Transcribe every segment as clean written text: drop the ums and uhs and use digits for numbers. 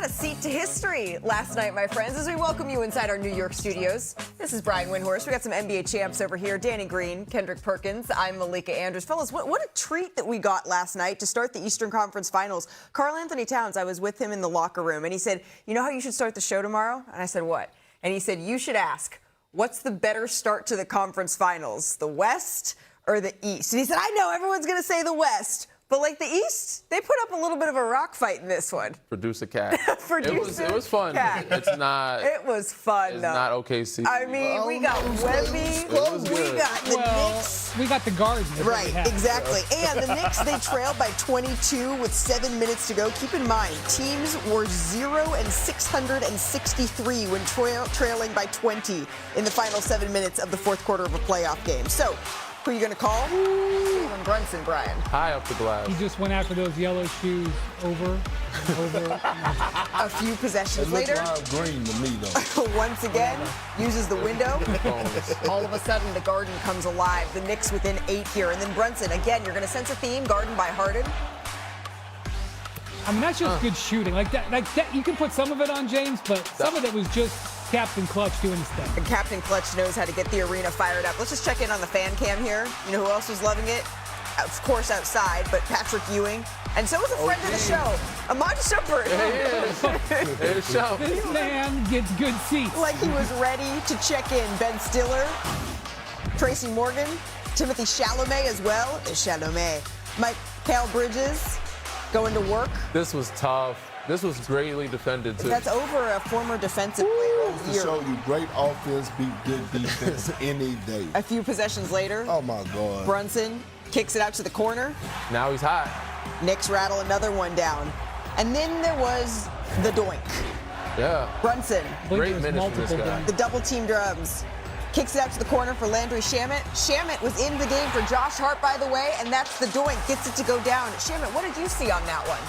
had a seat to history last night, my friends, as we welcome you inside our New York studios. This is Brian Windhorst. We got some NBA champs over here. Danny Green, Kendrick Perkins. I'm Malika Andrews. Fellas, what a treat that we got last night to start the Eastern Conference Finals. Karl Anthony Towns, I was with him in the locker room, and he said, you know how you should start the show tomorrow? And I said, what? And he said, you should ask, what's the better start to the conference finals, the West or the East? And he said, I know everyone's going to say the West. But like the East, they put up a little bit of a rock fight in this one. Producer Cat. It was fun. Cat. It's not. It was fun. It's not OKC. I mean, we got Webby. We got the Knicks. We got the Garden. Right, exactly. And the Knicks, they trailed by 22 with 7 minutes to go. Keep in mind, teams were 0-663 when trailing by 20 in the final 7 minutes of the fourth quarter of a playoff game. So, who are you going to call? Jalen Brunson, Brian. High up the glass. He just went after those yellow shoes over and over. A few possessions later. Green to me, though. Once again, uses the window. All of a sudden, the Garden comes alive. The Knicks within 8 here. And then Brunson, again, you're going to sense a theme. Garden by Harden. I mean, that's just good shooting. Like that, you can put some of it on James, but some of it was just Captain Clutch doing his thing. And Captain Clutch knows how to get the arena fired up. Let's just check in on the fan cam here. You know who else was loving it? Of course, outside, but Patrick Ewing. And so was a friend of the show, Ahmad Shumpert. This man gets good seats. Like he was ready to check in. Ben Stiller, Tracy Morgan, Timothy Chalamet as well. Chalamet. Mike Cale Bridges going to work. This was tough. This was greatly defended, too. That's over a former defensive player of the To year. show you great offense beat good defense any day. A few possessions later, Oh, my God. Brunson kicks it out to the corner. Now he's hot. Knicks rattle another one down. And then there was the doink. Yeah. Brunson, Great minutes from this guy. the double team drums. Kicks it out to the corner for Landry Shamet. Shamet was in the game for Josh Hart, by the way, and that's the doink. Gets it to go down. Shamet, what did you see on that one?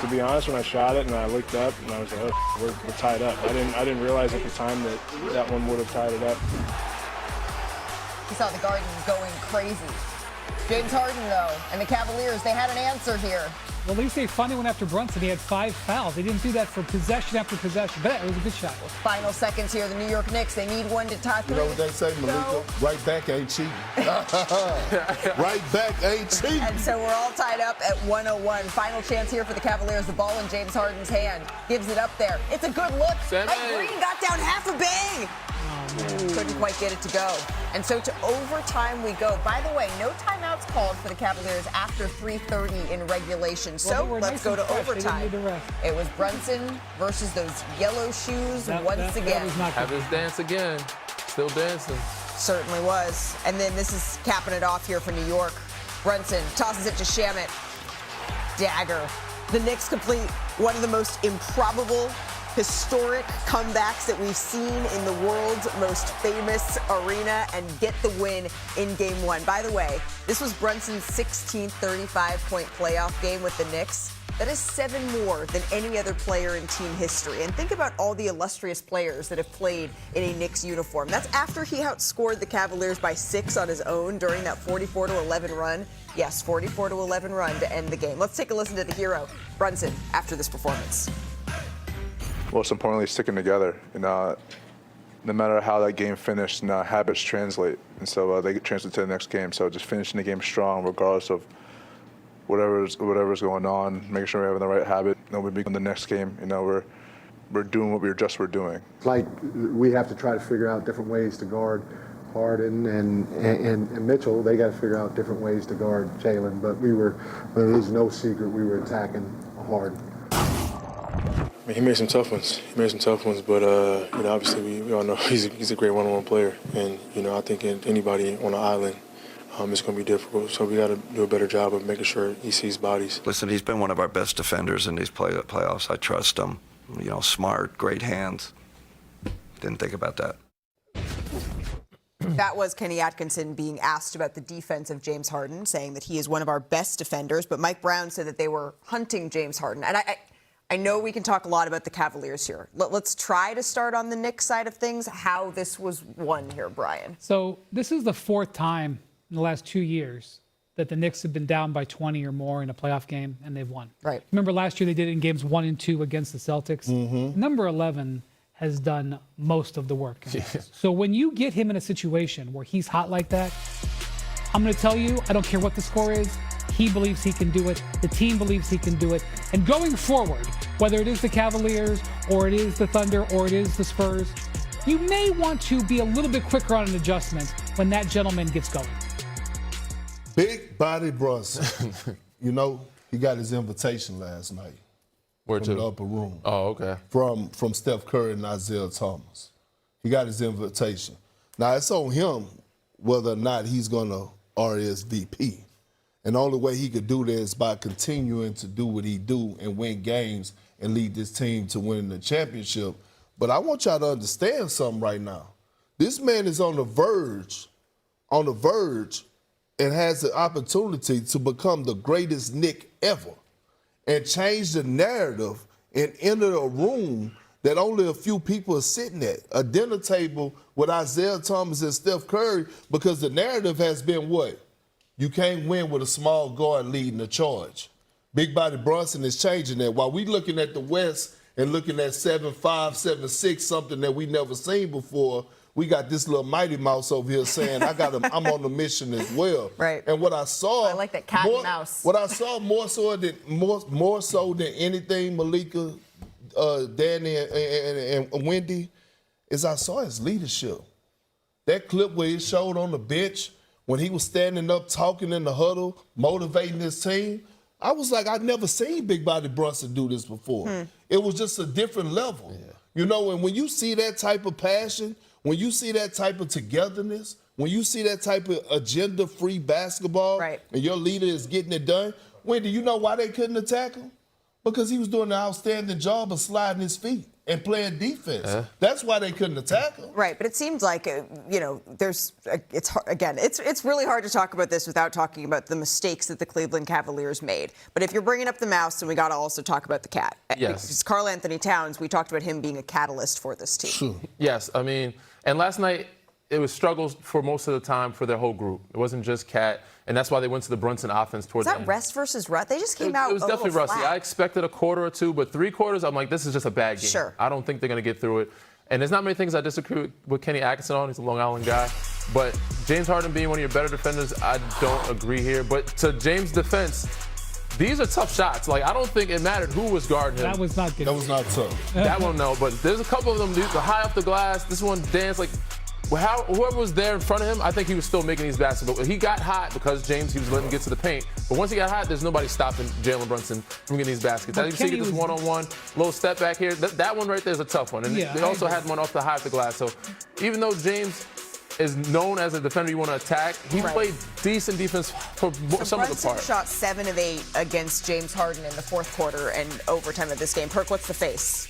To be honest, when I shot it and I looked up and I was like, oh, we're tied up. I didn't realize at the time that one would have tied it up. He saw the Garden going crazy. James Harden, though, and the Cavaliers, they had an answer here. Well, at least they finally went after Brunson. He had 5 fouls. They didn't do that for possession after possession, but it was a good shot. Final seconds here. The New York Knicks, they need one to tie 3. You know what they say, Malika? Right back ain't cheating. Right back ain't cheating. And so we're all tied up at 101. Final chance here for the Cavaliers. The ball in James Harden's hand. Gives it up there. It's a good look. Mike Green got down half a bang. Couldn't quite get it to go. And so to overtime we go. By the way, no timeouts called for the Cavaliers after 3:30 in regulation. So let's go to overtime. It was Brunson versus those yellow shoes once again. Have his dance again. Still dancing. Certainly was. And then this is capping it off here for New York. Brunson tosses it to Shamet. Dagger. The Knicks complete one of the most improbable, historic comebacks that we've seen in the world's most famous arena and get the win in Game 1. By the way, this was Brunson's 16th 35-point playoff game with the Knicks. That is 7 more than any other player in team history. And think about all the illustrious players that have played in a Knicks uniform. That's after he outscored the Cavaliers by 6 on his own during that 44-11 run. Yes, 44-11 run to end the game. Let's take a listen to the hero, Brunson, after this performance. Most importantly, sticking together. No matter how that game finished, habits translate, and so they translate to the next game. So just finishing the game strong, regardless of whatever's going on, making sure we're having the right habit. We'll be in the next game. We're doing what we were doing. Like we have to try to figure out different ways to guard Harden and Mitchell. They got to figure out different ways to guard Jalen. But there's no secret we were attacking Harden. I mean, he made some tough ones. But obviously we all know he's a great one-on-one player, and I think anybody on the island, it's going to be difficult. So we got to do a better job of making sure he sees bodies. Listen, he's been one of our best defenders in these playoffs. I trust him. Smart, great hands. Didn't think about that. That was Kenny Atkinson being asked about the defense of James Harden, saying that he is one of our best defenders. But Mike Brown said that they were hunting James Harden. And I know we can talk a lot about the Cavaliers here. Let's try to start on the Knicks side of things, how this was won here, Brian. So this is the 4th time in the last 2 years that the Knicks have been down by 20 or more in a playoff game, and they've won. Right. Remember last year they did it in games 1 and 2 against the Celtics? Number 11 has done most of the work. So when you get him in a situation where he's hot like that, I'm going to tell you, I don't care what the score is, he believes he can do it. The team believes he can do it. And going forward, whether it is the Cavaliers or it is the Thunder or it is the Spurs, you may want to be a little bit quicker on an adjustment when that gentleman gets going. Big body Brunson. You know, he got his invitation last night. Where from to? the upper room. Oh, okay. From Steph Curry and Isaiah Thomas. He got his invitation. Now, it's on him whether or not he's going to RSVP. And the only way he could do that is by continuing to do what he do and win games and lead this team to win the championship. But I want y'all to understand something right now. This man is on the verge, and has the opportunity to become the greatest Knick ever and change the narrative and enter a room that only a few people are sitting at, a dinner table with Isaiah Thomas and Steph Curry, because the narrative has been what? You can't win with a small guard leading the charge. Big body Brunson is changing that. While we looking at the West and looking at 7'5", 7'6", something that we never seen before, we got this little Mighty Mouse over here saying, I'm on the mission as well. Right. And what I saw, I like that cat and mouse. What I saw more so than anything, Malika, Danny, and Wendy, is I saw his leadership. That clip where he showed on the bench when he was standing up, talking in the huddle, motivating his team, I was like, I'd never seen Big Body Brunson do this before. It was just a different level. Yeah. You know, and when you see that type of passion, when you see that type of togetherness, when you see that type of agenda-free basketball, right, and your leader is getting it done, Wendy, you know why they couldn't attack him? Because he was doing an outstanding job of sliding his feet and playing defense. That's why they couldn't attack him. Right, but it seems like, it's really hard to talk about this without talking about the mistakes that the Cleveland Cavaliers made. But if you're bringing up the mouse, then we got to also talk about the cat. Yes. Because Karl Anthony Towns, we talked about him being a catalyst for this team. Sure. Yes, I mean, and last night, it was struggles for most of the time for their whole group. It wasn't just Cat, and that's why they went to the Brunson offense towards the end. Is that rest versus rut? They just came out. It was definitely rusty. I expected a quarter or two, but 3 quarters, I'm like, this is just a bad game. Sure. I don't think they're going to get through it. And there's not many things I disagree with Kenny Atkinson on. He's a Long Island guy. But James Harden being one of your better defenders, I don't agree here. But to James' defense, these are tough shots. Like, I don't think it mattered who was guarding him. That was not good. That was not tough. That one, no. But there's a couple of them, the high off the glass. This one danced like, whoever was there in front of him, I think he was still making these baskets. But he got hot because James, he was letting him get to the paint. But once he got hot, there's nobody stopping Jalen Brunson from getting these baskets. As you see, this one-on-one, little step back here. That one right there is a tough one. And they also had one off the high of the glass. So even though James is known as a defender you want to attack, he played decent defense for some of the Brunson parts. shot 7 of 8 against James Harden in the 4th quarter and overtime of this game. Perk, what's the face?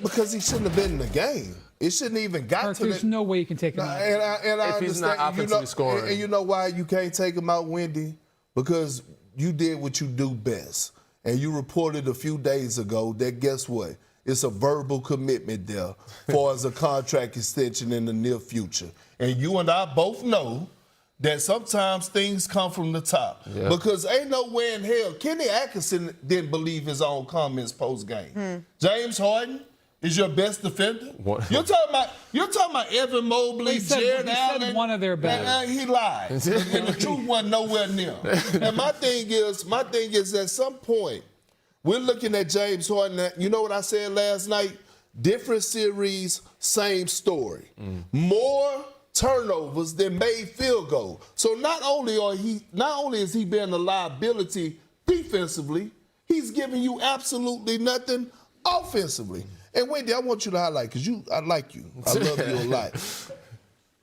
Because he shouldn't have been in the game. It shouldn't even got Perk, to there's no way you can take him out. And I if understand. he's not offensively scoring. And you know why you can't take him out, Wendy? Because you did what you do best. And you reported a few days ago that guess what? It's a verbal commitment there for as a contract extension in the near future. And you and I both know that sometimes things come from the top. Yeah. Because ain't no way in hell, Kenny Atkinson didn't believe his own comments post-game. James Harden is your best defender? What? You're talking about Evan Mobley, Jared Allen. He said one of their best. He lied. And the truth wasn't nowhere near. And my thing is at some point, we're looking at James Harden. You know what I said last night? Different series, same story. More turnovers than made field goal. So not only is he being a liability defensively, he's giving you absolutely nothing offensively. And Wendy, I want you to highlight, because I like you. I love you a lot.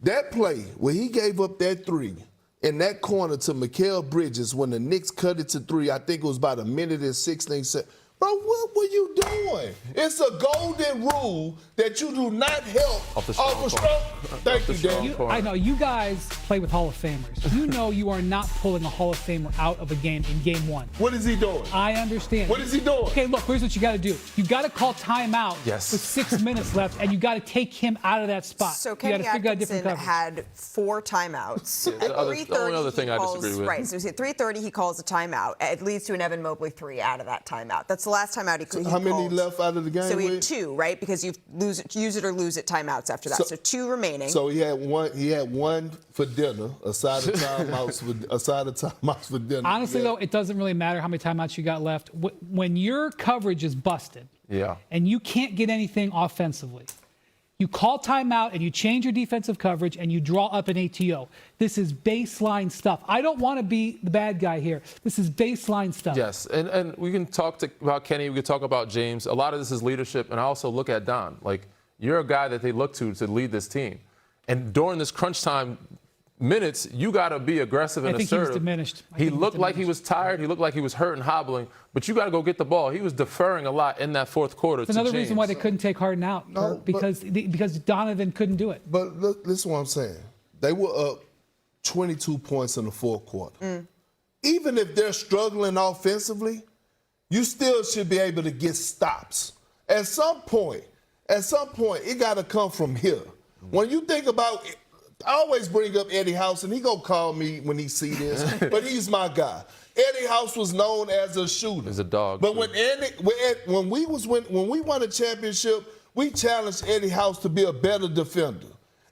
That play where he gave up that 3 in that corner to Mikal Bridges when the Knicks cut it to 3, I think it was about 1 minute and 16 seconds. Bro, what were you doing? It's a golden rule that you do not help Off the off a stroke. Thank you, Dan. I know you guys play with Hall of Famers. You know you are not pulling a Hall of Famer out of a game in game one. What is he doing? I understand. What is he doing? Okay, look, here's what you got to do. You got to call timeout Yes. with 6 minutes left, and you got to take him out of that spot. So you Kenny got to figure out different Atkinson coverage. had 4 timeouts. At the only 3:30, other thing he I calls, disagree with. Right, so at 3:30 he calls a timeout. It leads to an Evan Mobley 3 out of that timeout. That's the last timeout he How many called. left out of the game? So he had with? 2, right? Because you use it or lose it timeouts after that. So 2 remaining. So he had one for dinner, a side of timeouts for dinner. Honestly, though, it doesn't really matter how many timeouts you got left. When your coverage is busted and you can't get anything offensively, you call timeout and you change your defensive coverage and you draw up an ATO. This is baseline stuff. I don't want to be the bad guy here. This is baseline stuff. Yes, and we can talk about Kenny. We can talk about James. A lot of this is leadership, and I also look at Don. Like, you're a guy that they look to lead this team. And during this crunch time minutes, you got to be aggressive and I think assertive. he was diminished. He looked like he was tired. He looked like he was hurt and hobbling. But you got to go get the ball. He was deferring a lot in that fourth quarter. It's another reason why they couldn't take Harden out, because Donovan couldn't do it. But look, this is what I'm saying. They were up 22 points in the fourth quarter. Even if they're struggling offensively, you still should be able to get stops. At some point, it got to come from here. When you think about it, I always bring up Eddie House, and he gonna call me when he see this, but he's my guy. Eddie House was known as a shooter. He's a dog. But when we won a championship, we challenged Eddie House to be a better defender,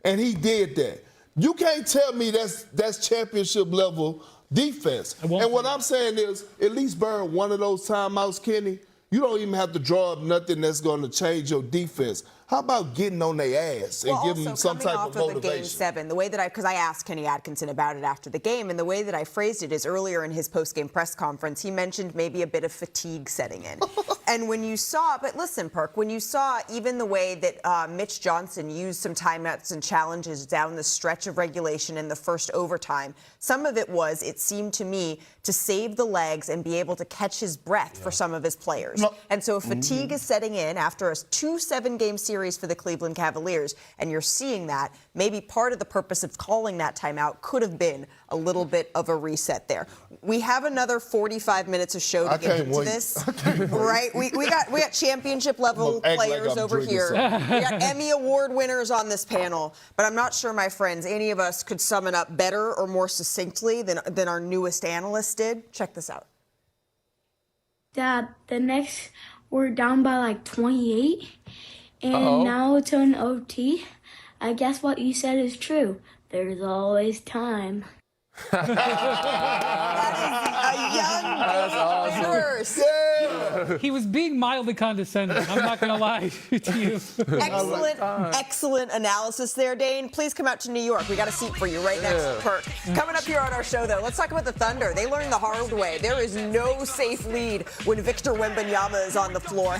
and he did that. You can't tell me that's championship level defense. And what I'm saying is, at least burn one of those timeouts, Kenny. You don't even have to draw up nothing that's going to change your defense. How about getting on their ass and giving them some type of motivation? The Game 7, the way that because I asked Kenny Atkinson about it after the game, and the way that I phrased it is earlier in his post-game press conference, he mentioned maybe a bit of fatigue setting in. And when you saw, but listen, Perk, when you saw even the way that Mitch Johnson used some timeouts and challenges down the stretch of regulation in the first overtime, some of it was, it seemed to me, to save the legs and be able to catch his breath for some of his players. And so if fatigue is setting in after a 2-7-game series for the Cleveland Cavaliers, and you're seeing that, maybe part of the purpose of calling that timeout could have been a little bit of a reset there. We have another 45 minutes of show to get into this, right? We got championship level players over here. We got Emmy Award winners on this panel, but I'm not sure, my friends, any of us could sum it up better or more succinctly than our newest analyst did. Check this out. Dad, the Knicks were down by like 28, and now it's an OT. I guess what you said is true. There's always time. That is a young Brewers. He was being mildly condescending. I'm not going to lie to you. Excellent analysis there, Dane. Please come out to New York. We got a seat for you right next to Perk. Coming up here on our show, though, let's talk about the Thunder. They learned the hard way. There is no safe lead when Victor Wembanyama is on the floor.